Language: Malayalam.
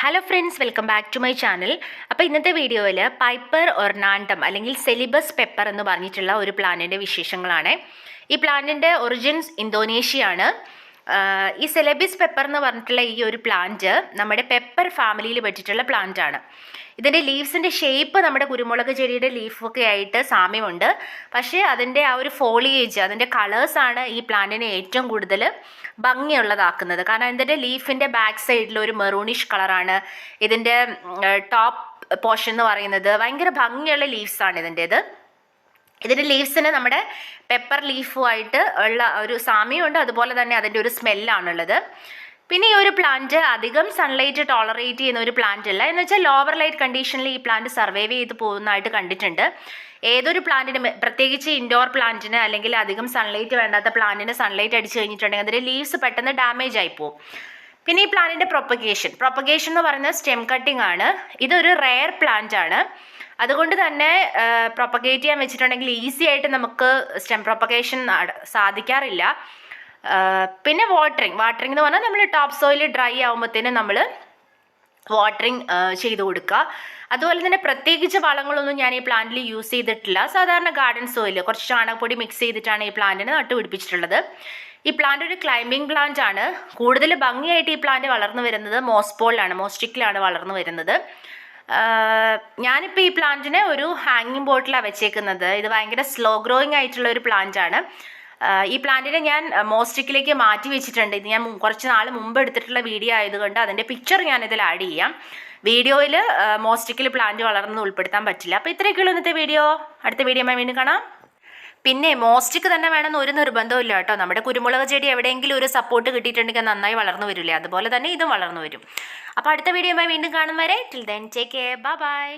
Hello friends, welcome back to my channel. അപ്പോൾ ഇന്നത്തെ വീഡിയോയിൽ പൈപ്പർ ഒർണാണ്ടം അല്ലെങ്കിൽ സെലിബസ് പെപ്പർ എന്ന് പറഞ്ഞിട്ടുള്ള ഒരു പ്ലാന്റിൻ്റെ വിശേഷങ്ങളാണ്. ഈ പ്ലാന്റിൻ്റെ ഒറിജിൻസ് ഇന്തോനേഷ്യയാണ്. ഈ സെലിബസ് പെപ്പർ എന്ന് പറഞ്ഞിട്ടുള്ള ഈ ഒരു പ്ലാന്റ് നമ്മുടെ പെപ്പർ ഫാമിലിയിൽ പെട്ടിട്ടുള്ള പ്ലാന്റ് ആണ്. ഇതിൻ്റെ ലീവ്സിൻ്റെ ഷേപ്പ് നമ്മുടെ കുരുമുളക് ചെടിയുടെ ലീഫൊക്കെ ആയിട്ട് സാമ്യമുണ്ട്. പക്ഷേ അതിൻ്റെ ആ ഒരു ഫോളിയേജ്, അതിൻ്റെ കളേഴ്സാണ് ഈ പ്ലാന്റിനെ ഏറ്റവും കൂടുതൽ ഭംഗിയുള്ളതാക്കുന്നത്. കാരണം ഇതിൻ്റെ ലീഫിൻ്റെ ബാക്ക് സൈഡിൽ ഒരു മെറൂണിഷ് കളറാണ്. ഇതിൻ്റെ ടോപ്പ് പോർഷൻ എന്ന് പറയുന്നത് ഭയങ്കര ഭംഗിയുള്ള ലീവ്സാണ് ഇതിൻ്റേത്. ഇതിൻ്റെ ലീവ്സിന് നമ്മുടെ പെപ്പർ ലീഫുമായിട്ട് ഉള്ള ഒരു സാമ്യമുണ്ട്. അതുപോലെ തന്നെ അതിൻ്റെ ഒരു സ്മെല്ലാണുള്ളത്. പിന്നെ ഈ ഒരു പ്ലാന്റ് അധികം സൺലൈറ്റ് ടോളറേറ്റ് ചെയ്യുന്ന ഒരു പ്ലാന്റ് അല്ല. എന്ന് വെച്ചാൽ ലോവർ ലൈറ്റ് കണ്ടീഷനിൽ ഈ പ്ലാന്റ് സർവൈവ് ചെയ്ത് പോകുന്നതായിട്ട് കണ്ടിട്ടുണ്ട്. ഏതൊരു പ്ലാന്റിന്, പ്രത്യേകിച്ച് ഇൻഡോർ പ്ലാന്റിന് അല്ലെങ്കിൽ അധികം സൺലൈറ്റ് വേണ്ടാത്ത പ്ലാന്റിന് സൺലൈറ്റ് അടിച്ചു കഴിഞ്ഞിട്ടുണ്ടെങ്കിൽ അതിൻ്റെ ലീവ്സ് പെട്ടെന്ന് ഡാമേജ് ആയി പോകും. പിന്നെ ഈ പ്ലാന്റിൻ്റെ പ്രൊപ്പഗേഷൻ എന്ന് പറയുന്നത് സ്റ്റെം കട്ടിംഗ് ആണ്. ഇതൊരു റെയർ പ്ലാന്റ് ആണ്. അതുകൊണ്ട് തന്നെ പ്രൊപ്പഗേറ്റ് ചെയ്യാൻ വെച്ചിട്ടുണ്ടെങ്കിൽ ഈസി ആയിട്ട് നമുക്ക് സ്റ്റെം പ്രൊപ്പഗേഷൻ സാധിക്കാറില്ല. പിന്നെ വാട്ടറിങ് എന്ന് പറഞ്ഞാൽ നമ്മൾ ടോപ്പ് സോയിൽ ഡ്രൈ ആകുമ്പോഴത്തേനും നമ്മൾ വാട്ടറിങ് ചെയ്ത് കൊടുക്കുക. അതുപോലെ തന്നെ പ്രത്യേകിച്ച് വളങ്ങളൊന്നും ഞാൻ ഈ പ്ലാന്റിൽ യൂസ് ചെയ്തിട്ടില്ല. സാധാരണ ഗാർഡൻ സോയിൽ കുറച്ച് ചാണകപ്പൊടി മിക്സ് ചെയ്തിട്ടാണ് ഈ പ്ലാന്റിനെ നട്ടുപിടിപ്പിച്ചിട്ടുള്ളത്. ഈ പ്ലാന്റ് ഒരു ക്ലൈംബിംഗ് പ്ലാന്റ് ആണ്. കൂടുതൽ ഭംഗിയായിട്ട് ഈ പ്ലാന്റ് വളർന്നു വരുന്നത് മോസ്റ്റിക്കിലാണ് വളർന്നു വരുന്നത്. ഞാനിപ്പോൾ ഈ പ്ലാന്റിനെ ഒരു ഹാങ്ങിങ് ബോട്ടിലാണ് വെച്ചേക്കുന്നത്. ഇത് ഭയങ്കര സ്ലോ ഗ്രോയിങ് ആയിട്ടുള്ള ഒരു പ്ലാന്റ് ആണ്. ഈ പ്ലാന്റിനെ ഞാൻ മോസ്റ്റിക്കിലേക്ക് മാറ്റി വെച്ചിട്ടുണ്ട്. ഇത് ഞാൻ കുറച്ച് നാൾ മുമ്പ് എടുത്തിട്ടുള്ള വീഡിയോ ആയതുകൊണ്ട് അതിൻ്റെ പിക്ചർ ഞാൻ ഇതിൽ ആഡ് ചെയ്യാം. വീഡിയോയിൽ മോസ്റ്റിക്കിൽ പ്ലാന്റ് വളർന്നത് ഉൾപ്പെടുത്താൻ പറ്റില്ല. അപ്പോൾ ഇത്രയൊക്കെയുള്ളൂ ഇന്നത്തെ വീഡിയോ. അടുത്ത വീഡിയോമായി വീണ്ടും കാണാം. പിന്നെ മോസ്റ്റിക്ക് തന്നെ വേണമെന്ന് ഒരു നിർബന്ധമില്ല കേട്ടോ. നമ്മുടെ കുരുമുളക് ചെടി എവിടെയെങ്കിലും ഒരു സപ്പോർട്ട് കിട്ടിയിട്ടുണ്ടെങ്കിൽ നന്നായി വളർന്നു വരില്ലേ, അതുപോലെ തന്നെ ഇതും വളർന്നു വരും. അപ്പോൾ അടുത്ത വീഡിയോയുമായി വീണ്ടും കാണും വരെ till then take care, bye bye.